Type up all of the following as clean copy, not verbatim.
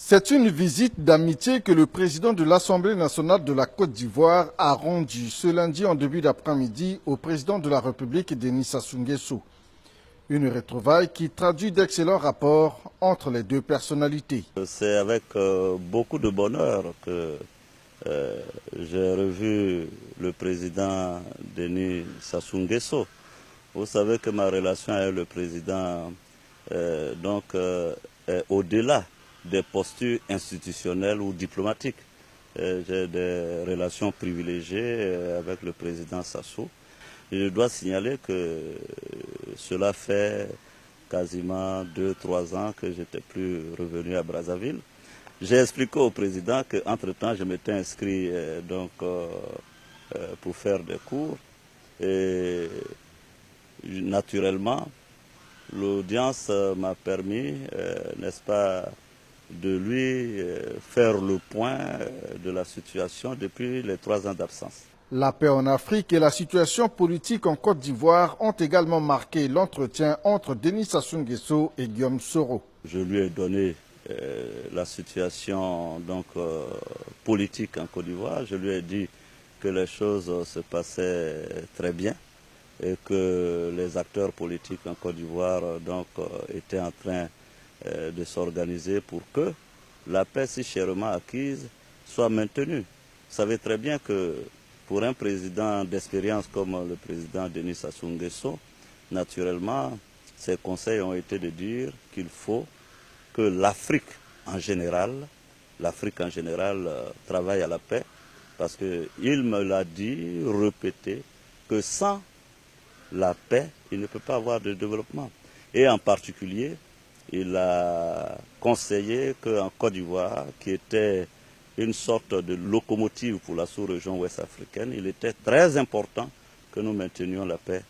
C'est une visite d'amitié que le président de l'Assemblée nationale de la Côte d'Ivoire a rendue ce lundi en début d'après-midi au président de la République, Denis Sassou Nguesso. Une retrouvaille qui traduit d'excellents rapports entre les deux personnalités. C'est avec beaucoup de bonheur que j'ai revu le président Denis Sassou Nguesso. Vous savez que ma relation avec le président est au-delà des postures institutionnelles ou diplomatiques. J'ai des relations privilégiées avec le président Sassou. Je dois signaler que cela fait quasiment 2-3 ans que je n'étais plus revenu à Brazzaville. J'ai expliqué au président qu'entre-temps, je m'étais inscrit pour faire des cours. Et naturellement, l'audience m'a permis, n'est-ce pas, de lui faire le point de la situation depuis les 3 ans d'absence. La paix en Afrique et la situation politique en Côte d'Ivoire ont également marqué l'entretien entre Denis Sassou Nguesso et Guillaume Soro. Je lui ai donné la situation politique en Côte d'Ivoire. Je lui ai dit que les choses se passaient très bien et que les acteurs politiques en Côte d'Ivoire étaient en train de s'organiser pour que la paix si chèrement acquise soit maintenue. Vous savez très bien que pour un président d'expérience comme le président Denis Sassou Nguesso, naturellement, ses conseils ont été de dire qu'il faut que l'Afrique en général travaille à la paix, parce qu'il me l'a dit, répété, que sans la paix, il ne peut pas avoir de développement. Et en particulier, il a conseillé qu'en Côte d'Ivoire, qui était une sorte de locomotive pour la sous-région ouest-africaine, il était très important que nous maintenions la paix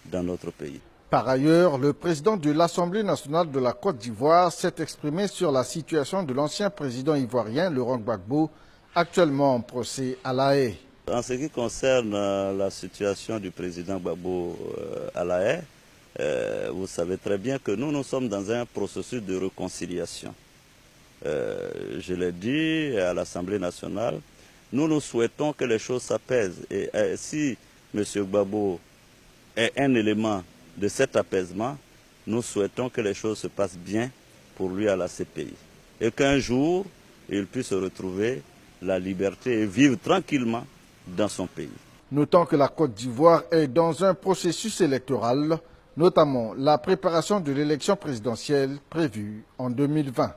dans notre pays. Par ailleurs, le président de l'Assemblée nationale de la Côte d'Ivoire s'est exprimé sur la situation de l'ancien président ivoirien, Laurent Gbagbo, actuellement en procès à La Haye. En ce qui concerne la situation du président Gbagbo à La Haye, vous savez très bien que nous sommes dans un processus de réconciliation. Je l'ai dit à l'Assemblée nationale, nous souhaitons que les choses s'apaisent. Et si M. Gbagbo est un élément de cet apaisement, nous souhaitons que les choses se passent bien pour lui à la CPI. Et qu'un jour, il puisse retrouver la liberté et vivre tranquillement dans son pays. Notons que la Côte d'Ivoire est dans un processus électoral, notamment la préparation de l'élection présidentielle prévue en 2020.